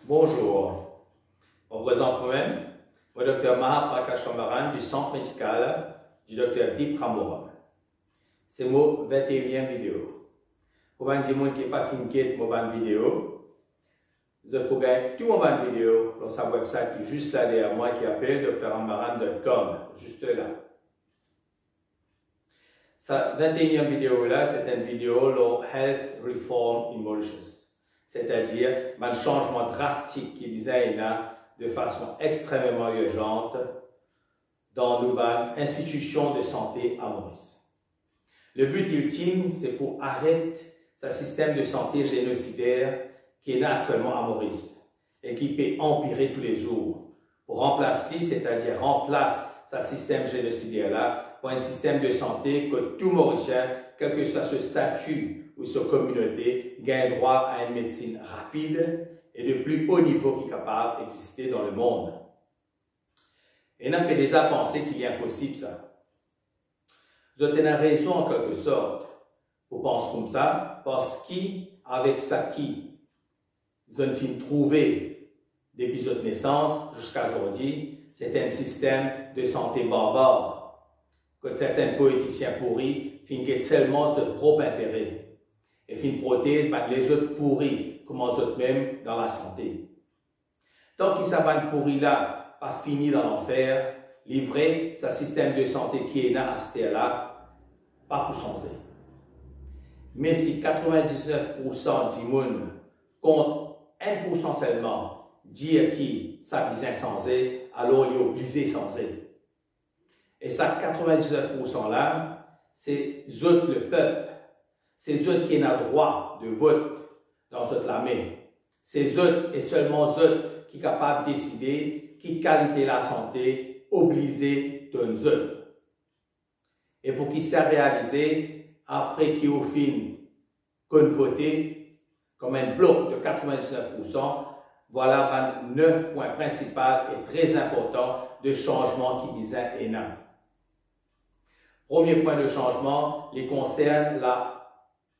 Bonjour, on présente moi-même, le Dr Maha Prakash Rambaran du centre médical du Dr Deep Ramboram. C'est mon 21e vidéo. Pour les gens qui n'ont pas fini de mon vidéo, vous pouvez gagner tout mon vidéo dans sa website qui est juste là derrière moi qui appelle drrambaran.com, juste là. Sa 21e vidéo là, c'est une vidéo sur Health Reform in Mauritius, c'est-à-dire un changement drastique qui visait de façon extrêmement urgente dans nos institutions de santé à Maurice. Le but ultime, c'est pour arrêter ce système de santé génocidaire qui est là actuellement à Maurice et qui peut empirer tous les jours. Pour remplacer, c'est-à-dire remplace ce système génocidaire-là pour un système de santé que tout Mauricien, quel que soit ce statut ou sa communauté, gagne droit à une médecine rapide et de plus haut niveau qui est capable d'exister dans le monde. Et on peut déjà penser qu'il est impossible ça. Vous avez une raison en quelque sorte pour penser comme ça, parce qu'avec ça ils ont fini de trouver depuis votre naissance jusqu'à aujourd'hui, c'est un système de santé barbare. Que certains politiciens pourris finissent seulement de propre intérêt et finissent prothèse les autres pourris, comme les autres même dans la santé. Tant qu'ils savent pourris là, pas fini dans l'enfer, livré, ce système de santé qui est là à ce là, pas pour changer. Mais si 99% du monde compte 1% seulement dire qui ça vise changer, alors il est obligé de changer. Et ça, 99% là, c'est eux le peuple. C'est eux qui ont le droit de vote dans cette lamée. C'est eux et seulement eux qui sont capables de décider qui qualité la santé obligée de nous. Et pour qu'ils soient réalisés, après qu'ils ont fini qu'on vote comme un bloc de 99%, voilà 9 points principaux et très importants de changement qui visent énorme. Premier point de changement, il concerne la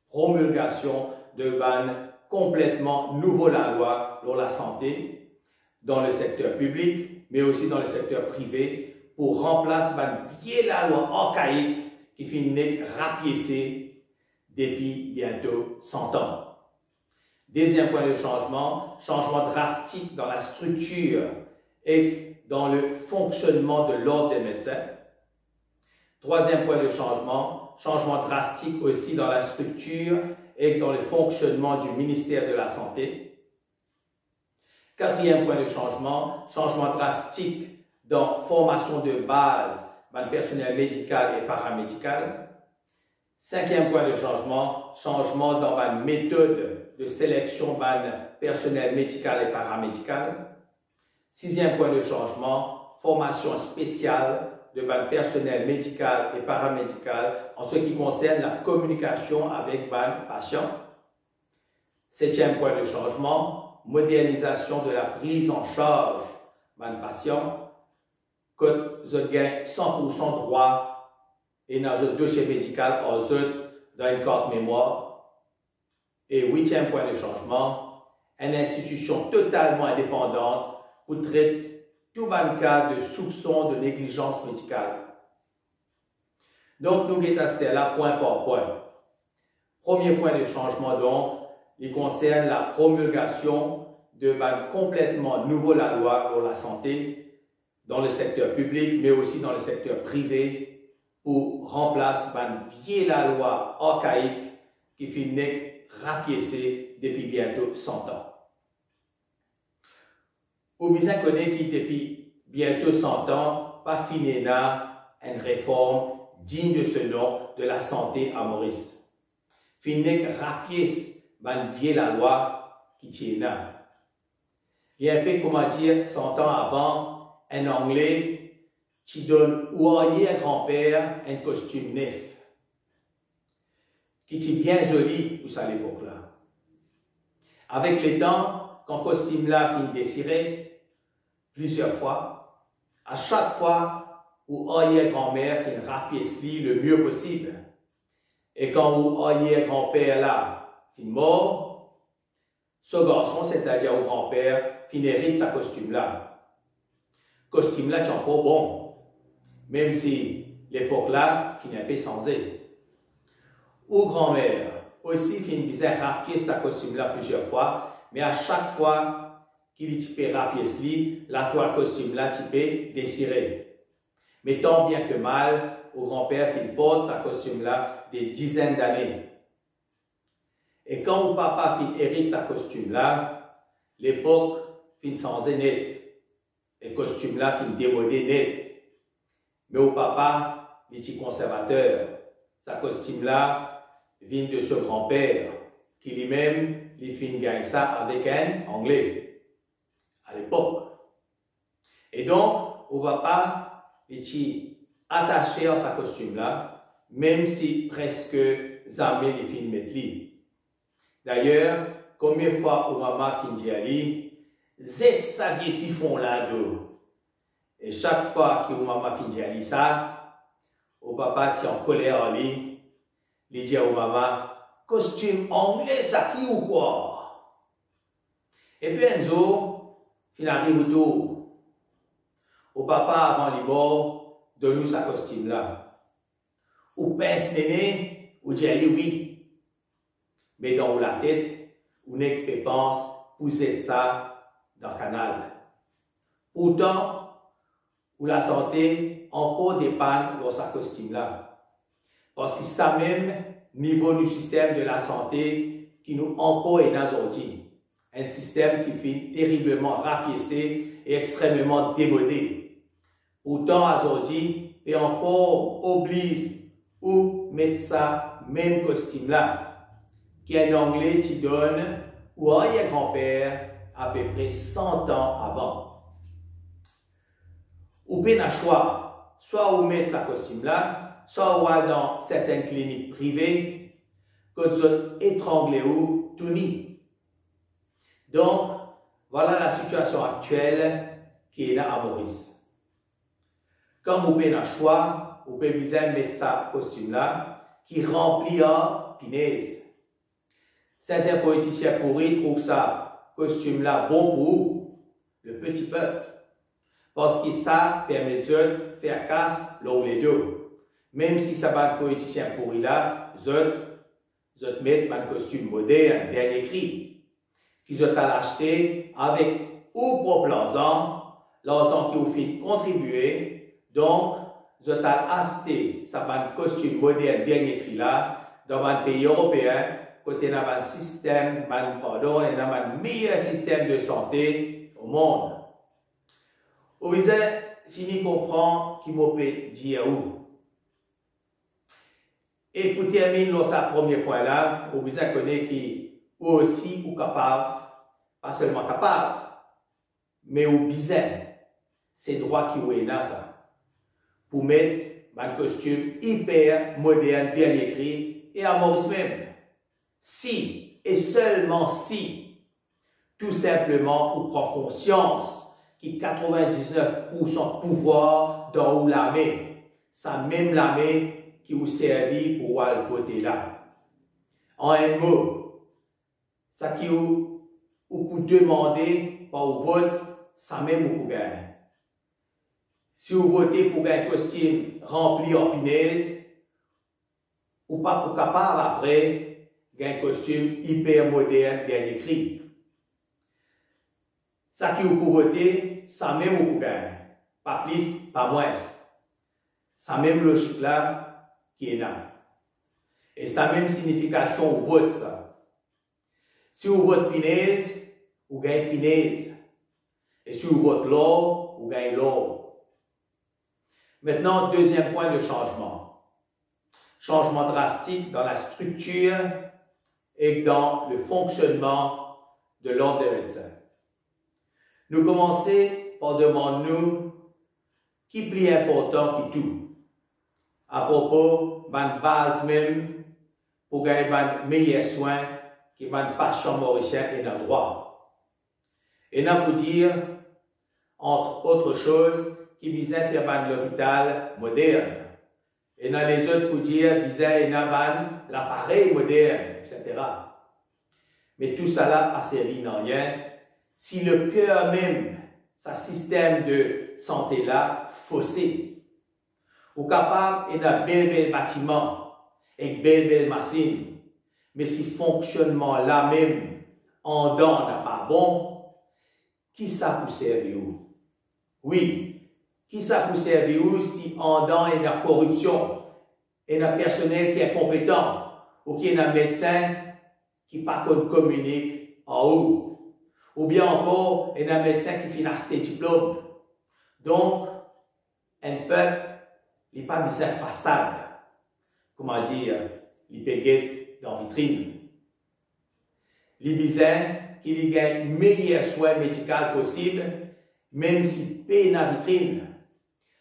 promulgation de complètement nouveau la loi sur la santé dans le secteur public, mais aussi dans le secteur privé, pour remplacer vieille la loi archaïque qui finit rapiécée depuis bientôt 100 ans. Deuxième point de changement, changement drastique dans la structure et dans le fonctionnement de l'ordre des médecins. Troisième point de changement, changement drastique aussi dans la structure et dans le fonctionnement du ministère de la Santé. Quatrième point de changement, changement drastique dans la formation de base du personnel médical et paramédical. Cinquième point de changement, changement dans la méthode de sélection du personnel médical et paramédical. Sixième point de changement, formation spéciale de personnel médical et paramédical en ce qui concerne la communication avec les patients. Septième point de changement, modernisation de la prise en charge des patients, que vous avez 100% droit et dans un dossier médical aux autres dans une carte mémoire. Et huitième point de changement, une institution totalement indépendante pour traiter tout cas de soupçon de négligence médicale. Donc, nous allons là point par point. Premier point de changement, donc, il concerne la promulgation de complètement nouveau la loi sur la santé dans le secteur public, mais aussi dans le secteur privé, pour remplacer vieille la loi archaïque qui finit rapiécée depuis bientôt 100 ans. Ou bien connaît qui depuis bientôt 100 ans, pas fini là, une réforme digne de ce nom de la santé à Maurice. Fini rapiécer vieille la loi qui tient là. Il y a un peu, comment dire, 100 ans avant, un Anglais qui donne ou à grand-père un costume neuf, qui est bien joli pour ça à l'époque-là. Avec le temps, quand le costume-là finit désiré, plusieurs fois, à chaque fois où arrière-grand-mère fait rapiécer le mieux possible. Et quand où arrière-grand-père là fin mort, Ce garçon, c'est-à-dire au grand-père, fin hérite sa costume-là. Costume-là, c'est encore bon, même si l'époque-là, fin un peu changé. Au grand-mère, aussi, fin bizarre rapier sa costume-là plusieurs fois, mais à chaque fois qu'il peut rapier cela, la toile costume-là, tu peux désirer. Mais tant bien que mal, au grand-père, il porte sa costume-là des dizaines d'années. Et quand au papa hérite sa costume-là, l'époque fin changé net. Et costume-là fin démodé net. Mais au papa, il est conservateur. Sa costume-là vient de ce grand-père, qui lui-même, il fin gagne ça avec un anglais. À l'époque. Et donc, au papa, il est attaché à sa costume-là, même si presque jamais les films mettent lui. D'ailleurs, combien de fois au maman fin dit à lui, c'est ça qui si font là d'eau. Et chaque fois que au maman fin dit à lui ça, au papa qui est en colère à lui, il dit au maman, costume anglais ça qui ou quoi? Et puis un jour, il arrive au tour. Au papa avant les morts, donne-nous sa costume là. Ou pince néné, ou dit à lui oui. Mais dans la tête, on n'est que pense pousser ça dans le canal. Pourtant, où la santé encore dépend dans sa costume là. Parce que ça même niveau du système de la santé qui nous encore est dans aujourd'hui. Un système qui finit terriblement rapiécé et extrêmement démodé. Pourtant, aujourd'hui, et encore oblige ou mettre ça même costume là. Qui est un anglais qui donne ou arrière-grand-père à peu près 100 ans avant. Ou bien un choix, soit vous mettez sa costume là, soit vous allez dans certaines cliniques privées, que vous étranglez ou tout ni. Donc, voilà la situation actuelle qui est là à Maurice. Quand vous avez un choix, vous pouvez bien mettre sa costume là, qui remplit en pinaise. Certains politiciens pourris trouvent ça costume-là bon pour le petit peuple. Parce que ça permet de faire casse là où les deux. Même si ça va être politicien pourri là, ils mettent un costume moderne, dernier cri. Qu'ils ont acheté avec ou propre l'argent qui vous fait contribuer. Donc, ils ont acheté ça costume moderne, dernier cri là, dans un pays européen. Côté n'a un système, un meilleur système de santé au monde. Vous fini comprendre qui m'a dit où. Et pour terminer dans ce premier point là, vous connaissez qui aussi ou capable, pas seulement capable, mais au bizarre, c'est droit qui est là ça. Pour mettre un costume hyper moderne, bien écrit et à Maurice même. Si, et seulement si, tout simplement pour prendre conscience qu'il y a 99% de pouvoir dans l'armée, ça même l'armée qui vous servit pour voter là. En un mot, ça qui vous demandez par le vote, ça même vous gagne. Si vous votez pour un costume rempli en pinaise, ou pas pour capable après, un costume hyper moderne, dernier cri. Ça qui vous pouvez voter, ça même vous gagne. Pas plus, pas moins. Ça même logique là qui est là. Et ça même signification au vote ça. Si vous votez pinaise, vous gagnez pinaise. Et si vous votez l'or, vous gagnez l'or. Maintenant, deuxième point de changement. Changement drastique dans la structure et dans le fonctionnement de l'ordre des médecins. Nous commençons par demander qui est plus important que tout. À propos de la base même pour gagner de meilleurs soins qui est le patient mauricien et dans le droit. Et nous pour dire, entre autres choses, qui visait faire l'hôpital moderne. Et dans les autres pour dire, visait l'appareil moderne, etc. Mais tout ça là a servi à rien. Si le cœur même, sa système de santé là, faussé, ou capable d'un bel bâtiment, et belle machine, mais si fonctionnement là même, en dedans n'est pas bon, qui ça peut servir où? Oui, qui ça peut servir où si en dedans il y a corruption, il y a un personnel qui est compétent, ou qu'il y a un médecin qui pas communique en haut, ou bien encore il y a un médecin qui finance des diplômes. Donc, un peuple n'est pas mis sa façade, comment dire, il péguette dans vitrine. Les besoins qu'il gagne le meilleur soin médical possible, même si paye dans la vitrine.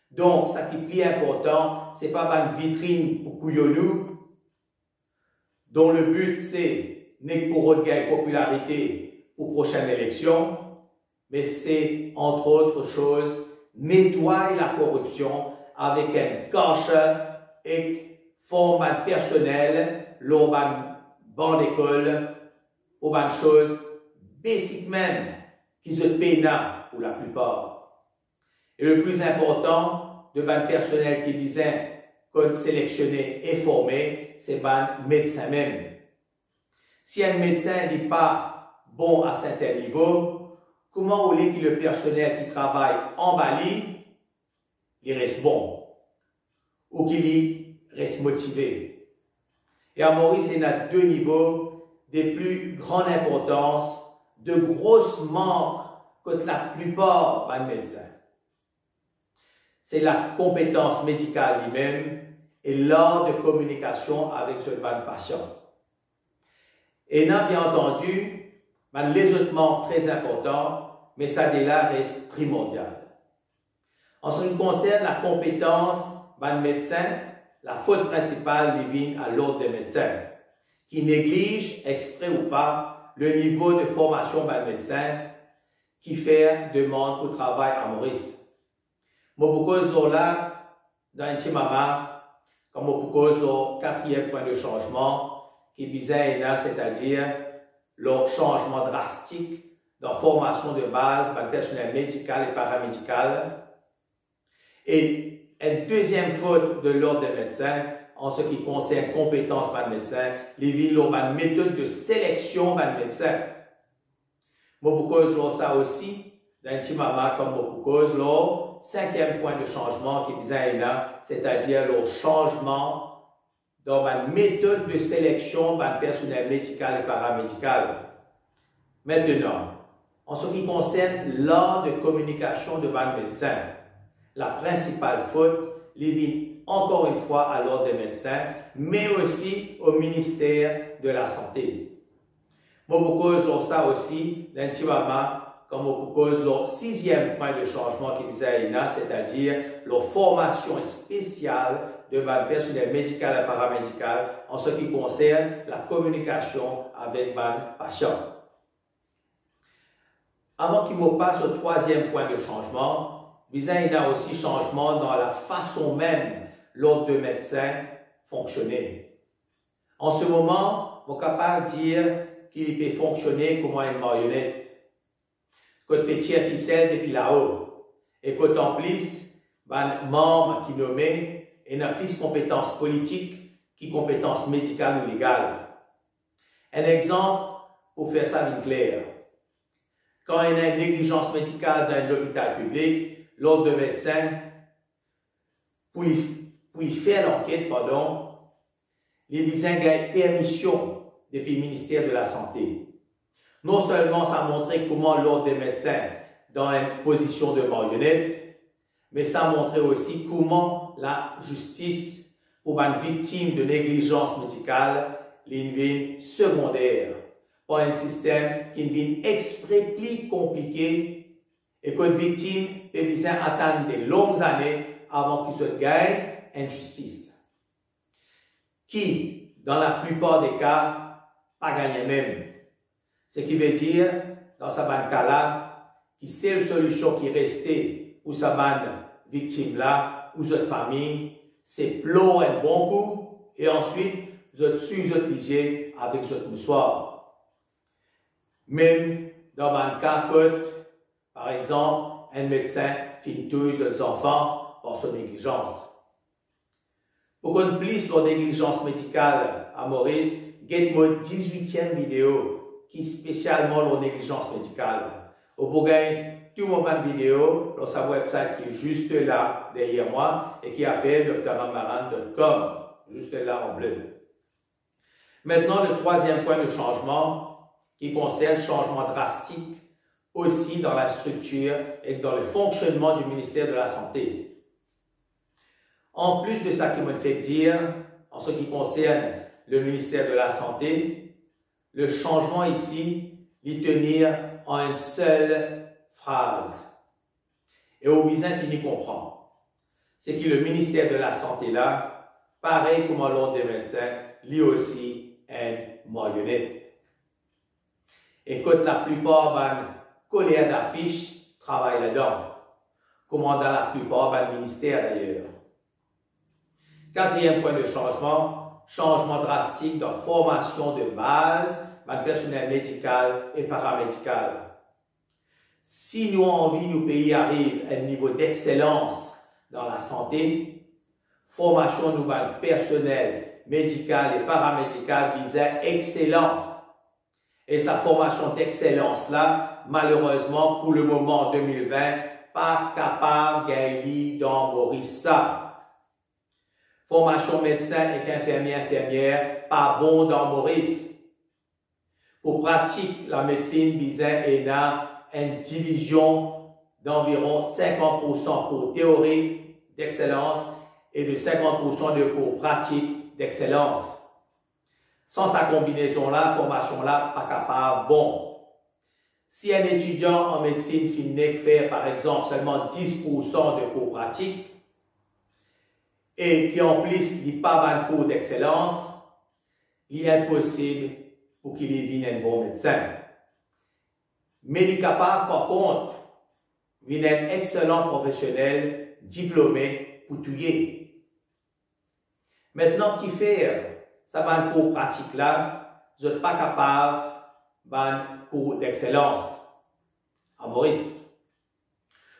Donc, ce qui est plus important, ce n'est pas une vitrine pour couillonner, dont le but c'est n'est pour gagner popularité pour prochaine élection, mais c'est, entre autres choses, nettoyer la corruption avec un cache et forme personnel, lors d'une bonne école, ou une chose basique même, qui se paye pour la plupart. Et le plus important, de ban personnel qui disait qu'on sélectionné et formé, c'est ban médecin même. Si un médecin n'est pas bon à certains niveaux, comment voulez que le personnel qui travaille en Bali, il reste bon, ou qu'il reste motivé? Et à Maurice, il y a deux niveaux des plus grandes importances, de grosses manques que la plupart des médecins. C'est la compétence médicale lui-même et l'art de communication avec ce patient. Et là, bien entendu, les autres manques très importants, mais ça déjà reste primordial. En ce qui concerne la compétence des médecins, la faute principale vient à l'ordre des médecins, qui néglige, exprès ou pas, le niveau de formation des médecins qui fait demande pour travail à Maurice. Moi, pourquoi là, dans un petit moment, comme pourquoi le quatrième point de changement, qui visait là, c'est-à-dire le changement drastique dans la formation de base par le personnel médical et paramédical. Et une deuxième faute de l'ordre des médecins, en ce qui concerne compétences par le médecin, les villes ont une méthode de sélection par le médecin. Moi, pourquoi je vois ça aussi, dans un petit moment, comme pourquoi je vois, cinquième point de changement qui est là, c'est-à-dire le changement dans la méthode de sélection par le personnel médical et paramédical. Maintenant, en ce qui concerne l'art de communication de le médecin, la principale faute, les villes encore une fois à l'ordre des médecins, mais aussi au ministère de la Santé. Moi, pourquoi je vois ça aussi, d'un petit moment, comme pourquoi le sixième point de changement qui visait là, c'est-à-dire la formation spéciale de le personnel médical et paramédical en ce qui concerne la communication avec les patients. Avant qu'il me passe au troisième point de changement, il y a aussi changement dans la façon même l'ordre de médecin fonctionner. En ce moment, on est capable de dire qu'il peut fonctionner comme une marionnette. Quand petit ficelle depuis là-haut, et quand en plus, un membre qui nommé et n'a plus compétences politiques qui compétences médicales ou légales. Un exemple pour faire ça bien clair. Quand il y a une négligence médicale dans l'hôpital public, l'ordre de médecin, pour y faire l'enquête, les médecins gagnent permission depuis le ministère de la Santé. Non seulement ça a montré comment l'ordre des médecins dans une position de marionnette, mais ça a montré aussi comment la justice pour une victime de négligence médicale est secondaire par un système qui est exprès plus compliqué et qu'une victime peut attendre de longues années avant qu'il se gagne une justice. Qui, dans la plupart des cas, pas gagné même. Ce qui veut dire, dans ce cas-là, que la seule solution qui restait pour sa victime-là, ou cette famille, c'est pleurer un bon coup et ensuite, vous êtes utilisé avec ce moussoir. Même dans le cas, par exemple, un médecin finit tous les enfants par son négligence. Pour qu'on plus sur négligence médicale à Maurice, get mon 18e vidéo qui est spécialement la négligence médicale. Vous pouvez tout moment de vidéo sur sa website qui est juste là derrière moi et qui appelle dramaran.com, juste là en bleu. Maintenant, le troisième point de changement qui concerne le changement drastique aussi dans la structure et dans le fonctionnement du ministère de la Santé. En plus de ça qui me fait dire, en ce qui concerne le ministère de la Santé, le changement ici, l'y tenir en une seule phrase. Et au besoin fini comprend. C'est que le ministère de la Santé là, pareil comme l'ordre des médecins, lui aussi une marionnette. Écoute, la plupart des collègues d'affiches travaillent là-dedans, comme dans la plupart des ministères d'ailleurs. Quatrième point de changement, changement drastique de formation de base du personnel médical et paramédical. Si nous avons envie que nos pays arrivent à un niveau d'excellence dans la santé, formation du personnel médical et paramédical visait excellent. Et sa formation d'excellence-là, malheureusement, pour le moment en 2020, pas capable de gagner dans Maurice. Formation médecin et infirmière, pas bon dans Maurice. Pour pratique, la médecine visait une division d'environ 50% pour théorie d'excellence et de 50% de cours pratique d'excellence. Sans sa combinaison-là, formation-là, pas capable, bon. Si un étudiant en médecine finit faire, par exemple, seulement 10% de cours pratiques, et qui en plus n'a pas un cours d'excellence, il est impossible pour qu'il devienne un bon médecin. Mais il est capable, par contre, de devenir un excellent professionnel diplômé pour tout y est. Maintenant, qui fait ça va un cours pratique là, vous n'êtes pas capable d'un cours d'excellence à Maurice.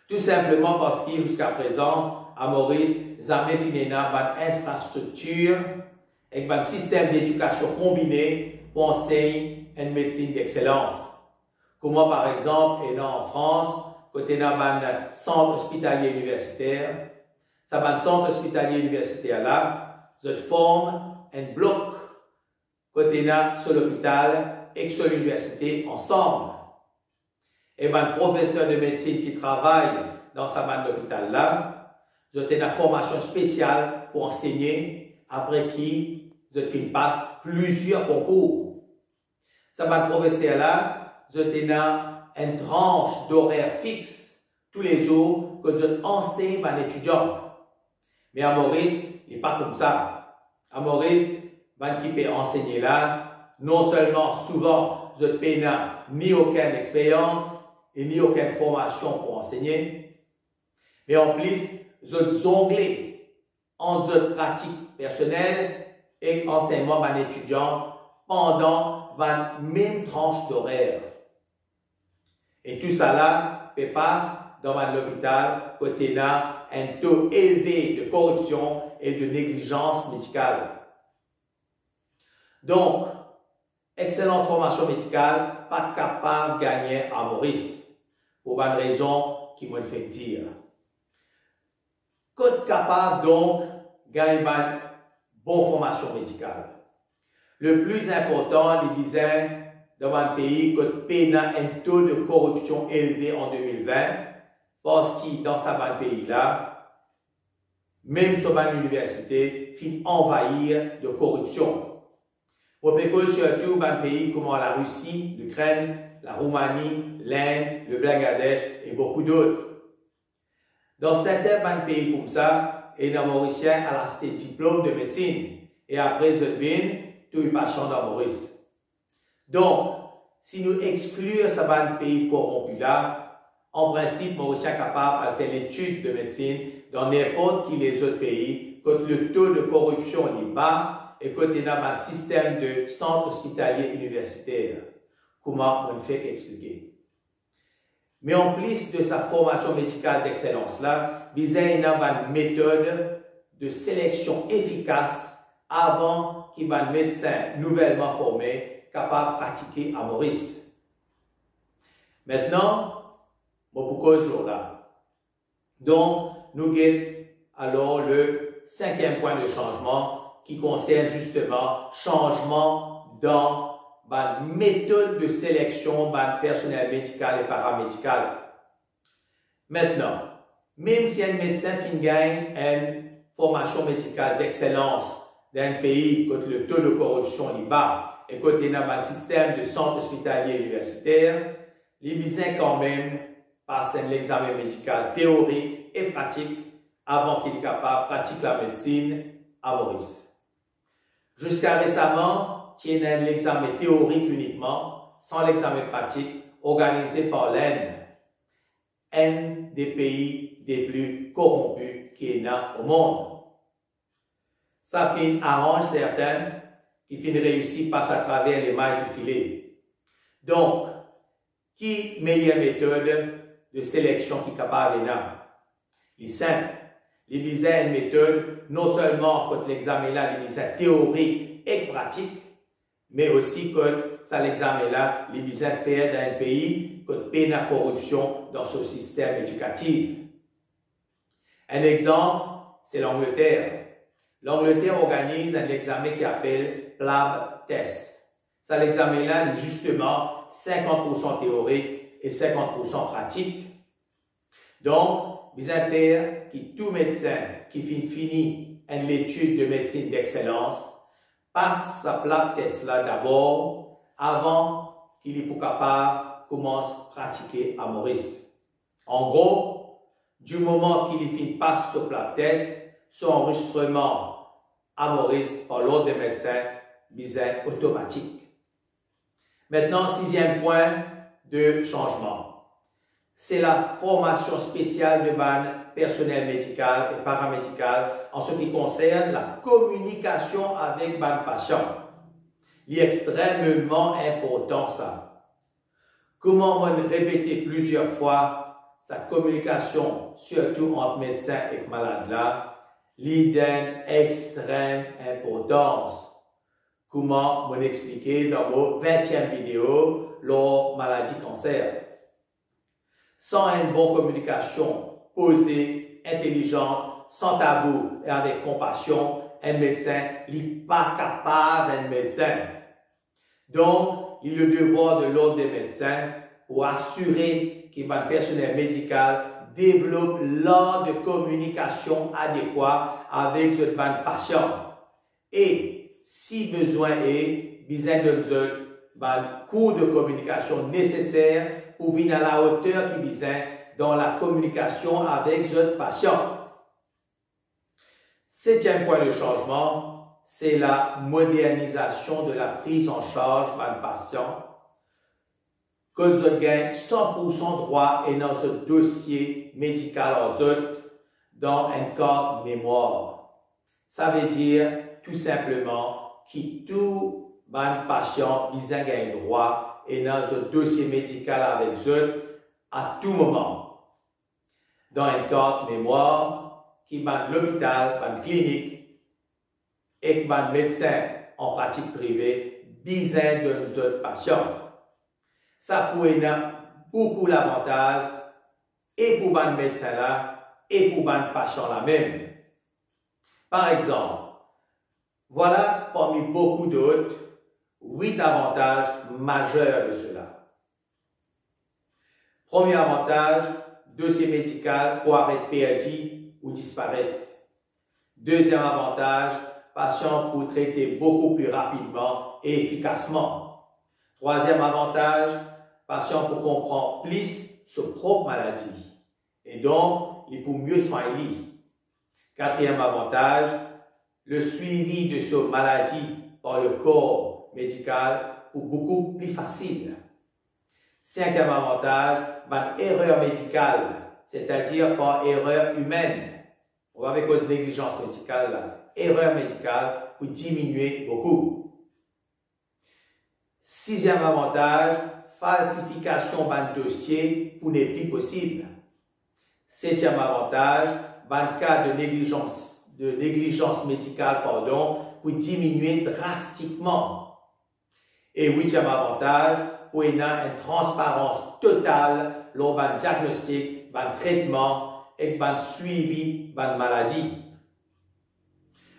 Tout simplement parce que jusqu'à présent, à Maurice, jamais fini une infrastructure et un système d'éducation combiné pour enseigner une médecine d'excellence. Comme moi, par exemple, et en France, côté d'un centre hospitalier universitaire, ça va un centre hospitalier universitaire là, je forme un bloc côté là sur l'hôpital et sur l'université ensemble. Et ben, professeur de médecine qui travaille dans sa bande d'hôpital là, vous avez une formation spéciale pour enseigner, après qui vous passe plusieurs concours. Ça va le professeur là, vous avez une tranche d'horaire fixe tous les jours que vous enseignez à l'étudiant. Mais à Maurice, il n'est pas comme ça. À Maurice, qui peut enseigner là, non seulement souvent vous n'avez ni aucune expérience et ni aucune formation pour enseigner, mais en plus, vous êtes jonglé entre votre pratique personnelle et enseignement d'un étudiant pendant la même tranche d'horaire. Et tout ça là peut passer dans l'hôpital côté là un taux élevé de corruption et de négligence médicale. Donc, excellente formation médicale, pas capable de gagner à Maurice, pour une raison qui me fait dire. Côte capable donc de gagner une bonne formation médicale. Le plus important, il disait, dans un pays qui a un taux de corruption élevé en 2020, parce que dans ce pays-là, même sur une université, finit envahir de corruption. Pour que surtout dans un pays comme la Russie, l'Ukraine, la Roumanie, l'Inde, le Bangladesh et beaucoup d'autres. Dans certains pays comme ça, et dans Mauricien, elle a ce diplôme de médecine. Et après, je viens, tout est patient dans Maurice. Donc, si nous excluons ce pays corrompu là, en principe, Mauricien est capable de faire l'étude de médecine dans n'importe quel des autres pays, quand le taux de corruption est bas et quand il y a un système de centre hospitalier universitaire. comment on fait expliquer. Mais en plus de sa formation médicale d'excellence là, il y a une méthode de sélection efficace avant qu'il y ait un médecin nouvellement formé capable de pratiquer à Maurice. Maintenant, pourquoi là? Donc, nous avons alors le 5e point de changement qui concerne justement changement dans la méthode de sélection du personnel médical et paramédical. Maintenant, même si un médecin gagne une formation médicale d'excellence dans un pays où le taux de corruption est bas et quand il y a un système de centre hospitalier universitaire, les médecins quand même passent l'examen médical théorique et pratique avant qu'il soit capable de pratiquer la médecine à Maurice. Jusqu'à récemment, il y a l'examen théorique uniquement, sans l'examen pratique, organisé par l'Inde, un des pays les plus corrompus qu'il y a au monde. Ça arrange certains qui réussissent passent à travers les mailles du filet. Donc, qui meilleure méthode de sélection qui est capable de les simple. Les visins une méthode non seulement quand l'examen là, les visins théoriques et pratiques, mais aussi quand ça l'examen là, les visins fait dans un pays quand peine la corruption dans ce système éducatif. Un exemple, c'est l'Angleterre. L'Angleterre organise un examen qui s'appelle PLAB Test. Ça l'examen là, justement 50% théorique et 50% pratique. Donc, les affaires qui tout médecin qui finit une étude de médecine d'excellence passe sa plaque test là d'abord avant qu'il est pour capable commence à pratiquer à Maurice. En gros, du moment qu'il finit passe ce plaque test, son enregistrement à Maurice par l'ordre des médecins est automatique. Maintenant, 6e point de changement. C'est la formation spéciale de personnel médical et paramédical en ce qui concerne la communication avec les patients. Il est extrêmement important ça. Comment on répéter plusieurs fois sa communication, surtout entre médecin et malade là, il d'une extrême importance. Comment on expliquer dans mon 20e vidéo leur maladie cancer. Sans une bonne communication posée, intelligente, sans tabou et avec compassion, un médecin n'est pas capable d'être médecin. Donc, il est le devoir de l'ordre des médecins pour assurer que le personnel médical développe l'art de communication adéquat avec ce patient. Et, si besoin est, besoin de cours de communication nécessaires pour venir à la hauteur qui besoin dans la communication avec les patients. 7e point de changement, c'est la modernisation de la prise en charge par le patient. Que vous gagnez 100% droit et dans ce dossier médical en autres dans un cadre mémoire. Ça veut dire tout simplement que tout patient gagne droit et dans un dossier médical avec eux à tout moment. Dans un cadre mémoire qui va l'hôpital, la clinique et le médecin en pratique privée besoin de nos autres patients. Ça peut avoir beaucoup d'avantages et pour le médecin là et pour le patient là même. Par exemple, voilà parmi beaucoup d'autres 8 avantages majeurs de cela. Premier avantage, dossier médical pour être perdu ou disparaître. Deuxième avantage, patient pour traiter beaucoup plus rapidement et efficacement. Troisième avantage, patient pour comprendre plus sa propre maladie et donc il peut mieux soigner. Quatrième avantage, le suivi de sa maladie par le corps médical pour beaucoup plus facile. Cinquième avantage, erreur médicale, c'est-à-dire par erreur humaine. On va avec cause de négligence médicale, là. Erreur médicale pour diminuer beaucoup. Sixième avantage, falsification d'un dossier pour n'est plus possible. Septième avantage, dans cas de négligence médicale, pour diminuer drastiquement. Et huitième avantage, pour une transparence totale lors d'un diagnostic, d'un traitement et d'un suivi d'une maladie.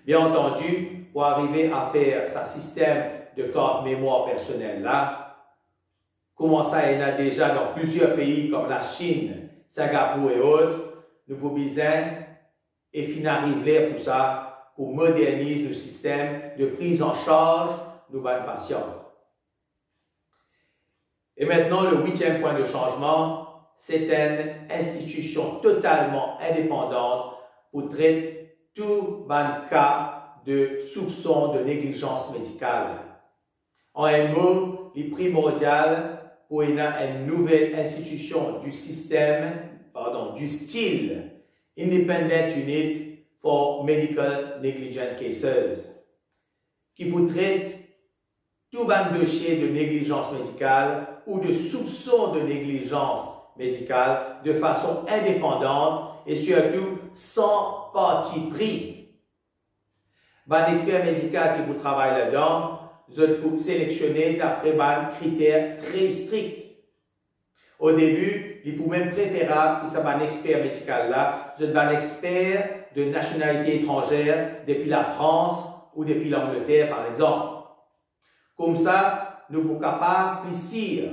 Bien entendu, pour arriver à faire ce système de carte mémoire personnelle là, comment ça, il y en a déjà dans plusieurs pays comme la Chine, Singapour et autres, nous pouvons besoin et finaliser pour ça, pour moderniser le système de prise en charge de nos patients. Et maintenant, le huitième point de changement, c'est une institution totalement indépendante pour traiter tout cas de soupçon de négligence médicale. En un mot, il est primordial pour une nouvelle institution du style Independent Unit for Medical Negligence Cases, qui vous traite tout dossier de négligence médicale ou de soupçon de négligence médicale de façon indépendante et surtout sans parti pris. Un expert médical qui vous travaille là-dedans, vous êtes sélectionné d'après des critères très stricts. Au début, il est même préférable que ce soit un expert médical là, vous êtes un expert de nationalité étrangère depuis la France ou depuis l'Angleterre par exemple. Comme ça, nous sommes capables de dire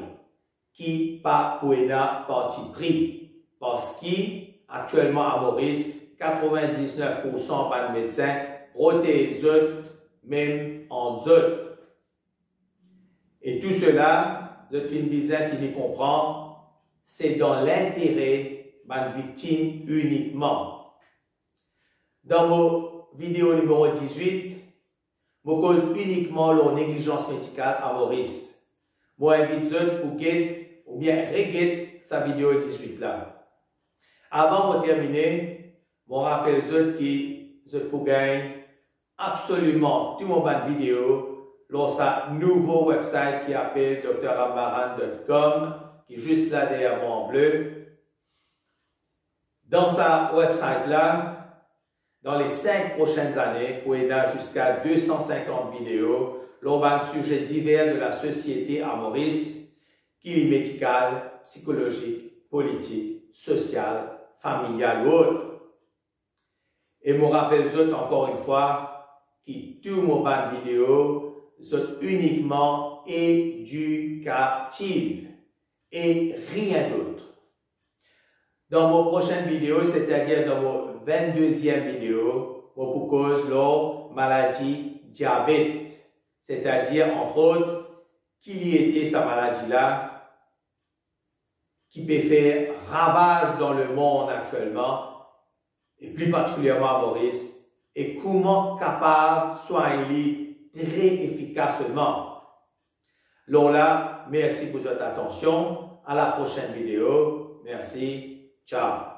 qui pas pour un parti pris. Parce qu'actuellement à Maurice, 99% des médecins protègent même en eux. Et tout cela, vous finissez comprendre, c'est dans l'intérêt de la victime uniquement. Dans mon vidéo numéro 18, je cause uniquement leur négligence médicale à Maurice. Je invite vous pour guetter ou bien regarder sa vidéo 18 là. Avant de terminer, je rappelle que vous gagner absolument tout mon vidéo dans sa nouveau website qui s'appelle drrambaran.com, qui est juste là derrière moi en bleu. Dans sa website là, dans les 5 prochaines années, pour aider jusqu'à 250 vidéos, l'on va sujets divers de la société à Maurice, qui est médical, psychologique, politique, social, familial ou autre. Et je me rappelle encore une fois que tous mes vidéos sont uniquement éducatives et rien d'autre. Dans mon prochaine vidéo, c'est-à-dire dans mon 22e vidéo, je vous cause leur maladie diabète, c'est-à-dire entre autres, qui était sa maladie-là, qui peut faire ravage dans le monde actuellement, et plus particulièrement à Maurice, et comment capable soigner très efficacement. Alors là, merci pour votre attention. À la prochaine vidéo. Merci. Ciao.